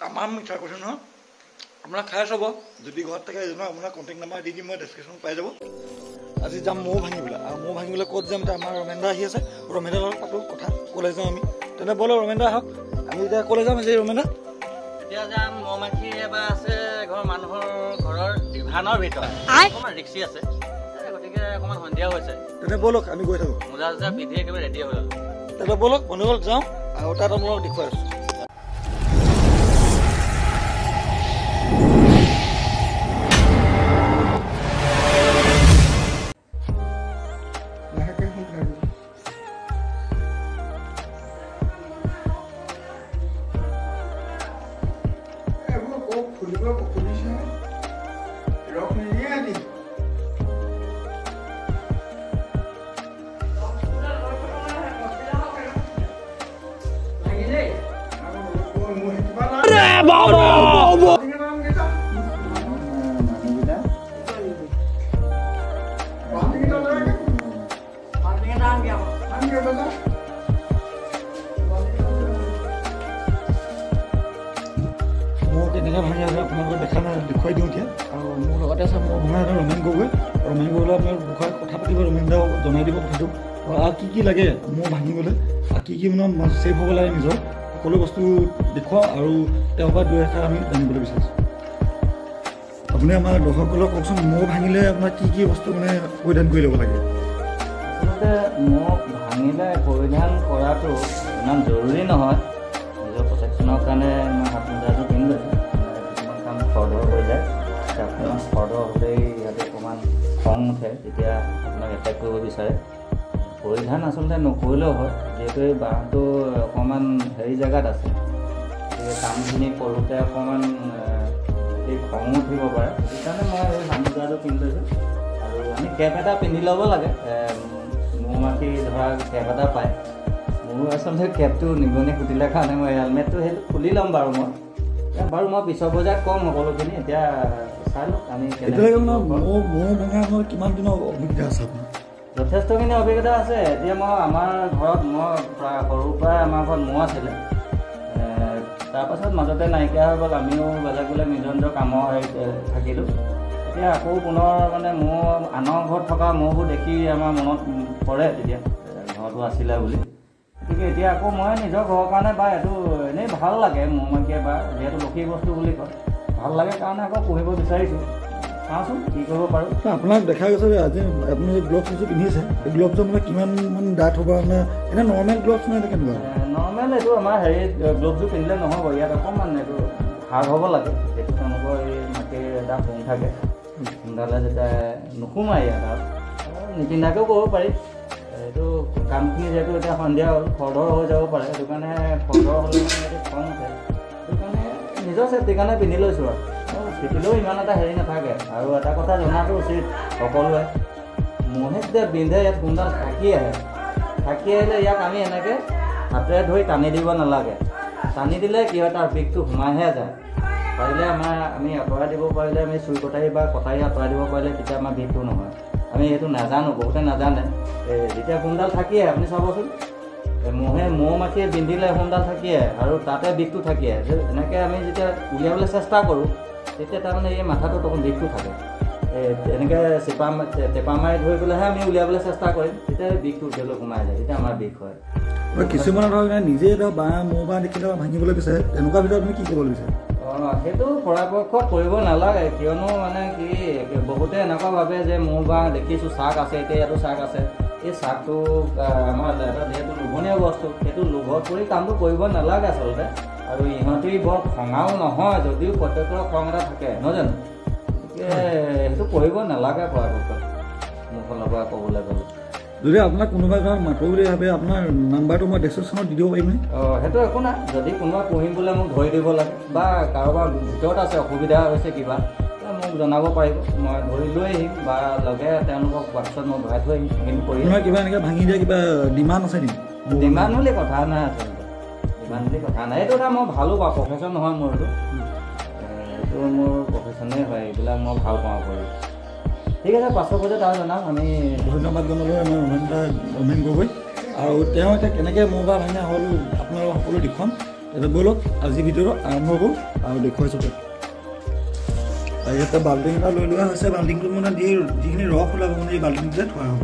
তামাম মিঠা কৈছোঁ নহয় আপোনাক খাই চাব যদি ঘৰত থাকে আপোনাৰ কণ্টেক্ট নাম্বাৰ দি দিম মই ডেছক্ৰিপশ্যনত পাই যাব আজি যাম মৌ ভাঙিবলৈ আৰু মৌ ভাঙিবলৈ ক'ত যাম এতিয়া আমাৰ ৰমেনদা আহি আছে ৰমেনদাৰ লগত পাতোঁ কথা ক'লৈ যাওঁ আমি তেনে ব'লক ৰমেনদা আহক আমি এতিয়া ক'লৈ যাম আজি ৰমেনদা এতিয়া যাম মৌ মাখি এবাৰ আছে ঘৰৰ মানুহৰ ঘৰৰ ডিভানৰ ভিতৰত অকণমান ৰিক্সি আছে গতিকে অকণমান সন্ধিয়া হৈছে তেনে ব'লক আমি গৈ থাকোঁ মোজা চোজা পিন্ধি একেবাৰে ৰেডি হৈ গ'লো তেনে ব'লক বন্ধুসকল যাওঁ আৰু তাত আপোনালোকক দেখুৱাই আছোঁ কেনেকৈ ভাঙি আছে আপোনালোকে দেখা নাই দেখুৱাই দিওঁ এতিয়া আৰু মোৰ লগতে আছে মোৰ ভঙা এটা ৰমেন গগৈ আপোনাৰ বিষয়ে কথা পাতিব ৰমেনদাও জনাই দিব কথাটো আৰু কি লাগে মোৰ ভাঙিবলৈ আৰু কি মানে ছেফ হ'ব লাগে নিজৰ সকলো বস্তু দেখুৱাওঁ আৰু তেওঁৰ পৰা দুই এষাৰ আমি জানিবলৈ বিচাৰিছোঁ আপুনি আমাৰ দৰ্শকসকলক কওকচোন মৌ ভাঙিলে আপোনাৰ কি বস্তু মানে পৰিধান কৰি ল'ব লাগে আচলতে মৌ ভাঙিলে পৰিধান কৰাটো ইমান জৰুৰী নহয় নিজৰ প্ৰটেকশ্যনৰ কাৰণে মই হাত মোজাটো পিন্ধি লৈছোঁ কিছুমান কাম খৰধৰ হৈ যায় অকণমান খৰধৰ হ'লেই ইয়াতে অকণমান খং উঠে তেতিয়া আপোনাক এটেক কৰিব বিচাৰে পৰিধান আচলতে নকৰিলেও হয় যিহেতু এই বাঁহটো অকণমান হেৰি জেগাত আছে গতিকে কামখিনি কৰোঁতে অকণমান এই খং উঠিব পাৰে সেইকাৰণে মই এই হাত মোজাটো পিন্ধি লৈছোঁ আৰু আমি কেপ এটা পিন্ধি ল'ব লাগে মৌ মাখি ধৰা কেপ এটা পায় মোৰ আচলতে কেপটো নিগনি ফুটিলে কাৰণে মই হেলমেটটো সেইটো খুলি ল'ম বাৰু মই পিছৰ পৰ্যায়ত ক'ম সকলোখিনি এতিয়া চাই লওক আমি কিমান দিনৰ অভিজ্ঞতা আছে যথেষ্টখিনি অভিজ্ঞতা আছে এতিয়া আমাৰ ঘৰত প্ৰায় সৰুৰ পৰাই আমাৰ ঘৰত মৌ আছিলে তাৰপাছত মাজতে নাইকিয়া হৈ গ'ল আমিও বেলেগ নিজৰ কামৰ হেৰিত থাকিলোঁ এতিয়া আকৌ পুনৰ মানে আনৰ ঘৰত থকা মৌবোৰ দেখি আমাৰ মনত পৰে তেতিয়া ঘৰটো আছিলে বুলি গতিকে এতিয়া আকৌ মই নিজৰ ঘৰৰ কাৰণে বা এইটো এনেই ভাল লাগে মৌ মাখিয়ে বা যিহেতু লক্ষী বস্তু বুলি কয় ভাল লাগে কাৰণে আকৌ পুহিব বিচাৰিছোঁ চাওঁচোন কি কৰিব পাৰোঁ আপোনাক দেখা গৈছে যে আজি আপুনি গ্লভছ পিন্ধিছে এই গ্লভছটো মানে কিমান ডাঠ হ'ব আপোনাৰ এনে নৰ্মেল গ্লভছ নহয় কেনেকুৱা নৰ্মেল এইটো আমাৰ হেৰিত গ্লভছটো পিন্ধিলে নহ'ব ইয়াত অকণমান এইটো হাৰ্ড হ'ব লাগে যিহেতু তেওঁলোকৰ এই মাটিৰ এটা হোং থাকে সোনকালে যেতিয়া নোসোমায় ইয়াত আৰু নিপিন্ধাকৈও কৰিব পাৰি এইটো কামখিনি যিহেতু এতিয়া সন্ধিয়া হ'ল খৰধৰ হৈ যাব পাৰে সেইটো কাৰণে খৰধৰ হ'লে মানে এইটো খং উঠে সেইটো কাৰণে নিজৰ চেফটিৰ কাৰণে পিন্ধি লৈছোঁ আৰু পিন্ধিলেও ইমান এটা হেৰি নাথাকে আৰু এটা কথা জনাটো উচিত সকলোৱে মহে যেতিয়া বিন্ধে ইয়াত কোনডাল থাকি আহিলে ইয়াক আমি এনেকৈ হাতেৰে ধৰি টানি দিব নালাগে টানি দিলে কি হয় তাৰ বিষটো সোমাইহে যায় পাৰিলে আমি আঁতৰাই দিব পাৰিলে আমি চুই কটাৰী বা কটাৰী আঁতৰাই দিব পাৰিলে তেতিয়া আমাৰ বিষটো নহয় আমি এইটো নাজানো বহুতে নাজানে যেতিয়া সোণডাল থাকি আহে আপুনি চাবচোন মৌ মাখিয়ে বিন্ধিলে সোণডাল থাকি আহে আৰু তাতে বিষটো থাকি আহে এনেকৈ আমি যেতিয়া উলিয়াবলৈ চেষ্টা কৰোঁ তেতিয়া তাৰমানে এই মাথাটোত অকণ বিষটো থাকে এনেকৈ টেপা মাৰি ধৰি পেলাইহে আমি উলিয়াবলৈ চেষ্টা কৰিম তেতিয়া বিষটো উঠিবলৈ সোমাই যায় তেতিয়া আমাৰ বিষ হয় কিছুমানে ধৰক নিজে মৌ বাঁহ দেখিলে ভাঙিবলৈ বিচাৰে তেনেকুৱা ভিতৰত আপুনি কি ক'বলৈ বিচাৰে সেইটো পৰাপক্ষত কৰিব নালাগে কিয়নো মানে কি বহুতে এনেকুৱা ভাবে যে মৌ বাঁহ দেখিছোঁ চাক আছে এতিয়া ইয়াতো চাক আছে এই চাকটো আমাৰ এটা যিহেতু লোভনীয় বস্তু সেইটো লোভত পৰি কামটো কৰিব নালাগে আচলতে আৰু ইহঁতি বৰ খঙাও নহয় যদিও প্ৰত্যেকৰ খং এটা থাকে নহয় জানো গতিকে সেইটো কৰিব নালাগে পৰাপক্ষত মোৰ ফালৰ পৰা ক'বলৈ গ'লে যদি আপোনাক কোনোবাই মাতো বুলি ভাবে আপোনাৰ নাম্বাৰটো মই ডেছক্ৰিপশ্যনত দি দিব পাৰিমনে সেইটো একো নাই যদি কোনোবা পুহিম বোলে মোক ধৰি দিব লাগে বা কাৰোবাৰ ভিতৰত আছে অসুবিধা হৈছে কিবা মোক জনাব পাৰিব মই ধৰি লৈ আহিম বা লগে তেওঁলোকক হোৱাটছআপত মই ভৰাই থৈ আহিম সেইখিনি কৰি কিবা এনেকৈ ভাঙি দিয়া কিবা ডিমাণ্ড আছে নেকি ডিমাণ্ড বুলি কথা নাই আচলতে ডিমাণ্ড বুলি কথা নাই এইটো এটা মই ভালো পাওঁ প্ৰফেশ্যন নহয় মোৰ এইটো মোৰ প্ৰফেশ্যনেই হয় এইবিলাক মই ভাল পাওঁ কৰি ঠিক আছে পাছৰ পৰ্যায়ত আৰু জনাম আমি ধন্যবাদ জনালোঁ আমাৰ ৰমেন গগৈ আৰু তেওঁ এতিয়া কেনেকৈ মৌ বাঁহ ভাঙা হ'ল আপোনালোকক সকলো দেখুৱাম এতিয়া ব'লক আজি ভিডিঅ'টো আৰম্ভ কৰোঁ আৰু দেখুৱাইছোঁ তাত। আৰু ইয়াতে বাল্টিং এটা লৈ লোৱা হৈছে। বাল্টিংটোত মানে যিখিনি ৰস ওলাব মানে এই বাল্টিংটোতে থোৱা হ'ব।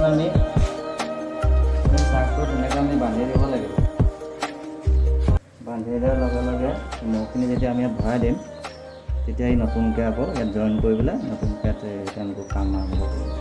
আমি চাকটো ধুনীয়াকৈ আমি বান্ধি দিব লাগিব। বান্ধি দিয়াৰ লগে লগে মহখিনি যেতিয়া আমি ইয়াত ভৰাই দিম তেতিয়া এই নতুনকৈ আকৌ ইয়াত জইন কৰি পেলাই নতুনকৈ তেওঁলোকৰ কাম আৰম্ভ কৰিব।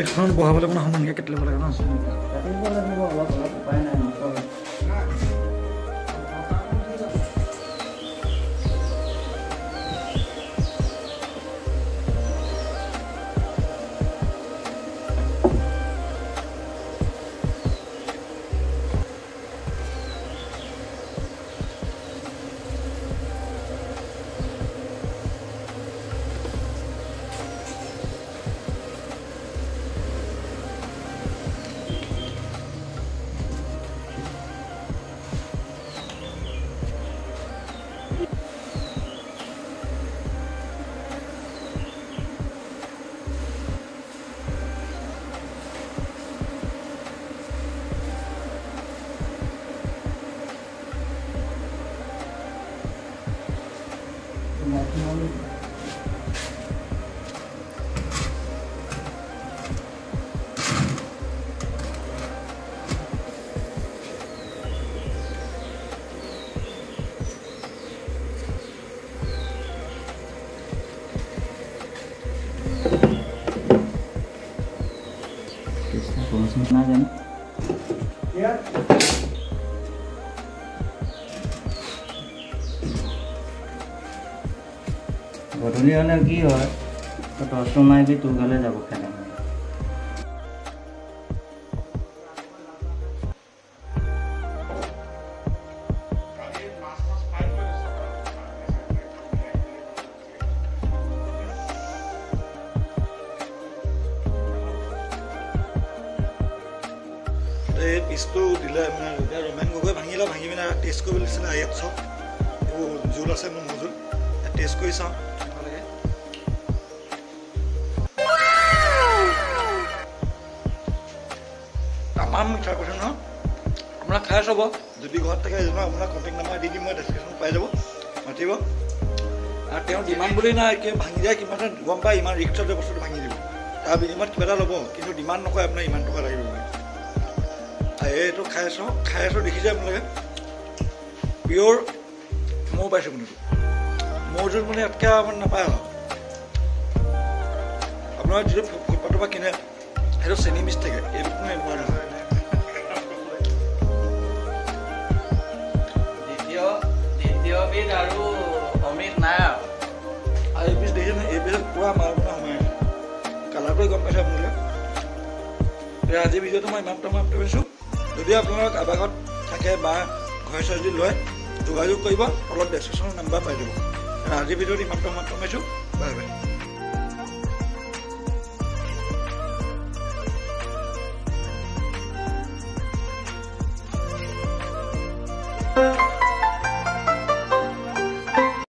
এখনত বহাবলৈ মানে সমানকৈ কাটি ল'ব লাগে ন কাটিব লাগিব অলপ অলপ উপায় নাই নকয় না জানো গধূলি হ'লে কি হয় টৰ্চটো মাৰিবি তোৰ গালে যাব খেলে এই পিচটো দিলে মানে এতিয়া ৰমেন গগৈ ভাঙিলে ভাঙি পিনে টেষ্ট কৰিব দিছিলে ইয়াত চাওক এইবোৰ জোল আছে মোৰ মজুল টেষ্ট কৰি চাওঁ ভালকৈ তামাম মিঠা কথা নহয় আপোনাক খাই চাব যদি ঘৰত থাকে এজনৰ আপোনাক কণ্টেক্ট নাম্বাৰ দি দিম মই ডেছক্ৰিপশ্যনত পাই যাব মাতিব আৰু তেওঁ ডিমাণ্ড বুলি নাই ভাঙি যায় কিমান গম পায় ইমান ৰিক্সতে বস্তুটো ভাঙি দিব তাৰ বিনিময়ত কিবা এটা ল'ব কিন্তু ডিমাণ্ড নকৰে আপোনাৰ ইমান টকা লাগিব বুলি এইটো খাই আছোঁ দেখিছে আপোনালোকে পিয়'ৰ মৌ পাইছোঁ কিন্তু মৌজোল মানে ইয়াতকৈ মানে নাপায় আৰু আপোনাৰ যিটো ফুটপাথৰ পৰা কিনে সেইটো চেনি মিক্স থাকে এইটো কোনো এনেকুৱা নহয় দ্বিতীয়বিধ আৰু অমিত নাই আৰু এই পিচ দেখিছে এই পিছত পূৰা মাৰ মানে সোমাই কালাৰটোৱে গম পাইছে আপোনালোকে এতিয়া আজিৰ ভিডিঅ'টো মই ইমান পাইছোঁ যদি আপোনালোক কাৰোবাৰ ঘৰত থাকে বা ঘৰে চৰে যদি লয় যোগাযোগ কৰিব অলপ ডেছক্ৰিপশ্যনৰ নাম্বাৰ পাই যাব আজিৰ ভিডিঅ'ত ইমান পাইছোঁ বাই বাই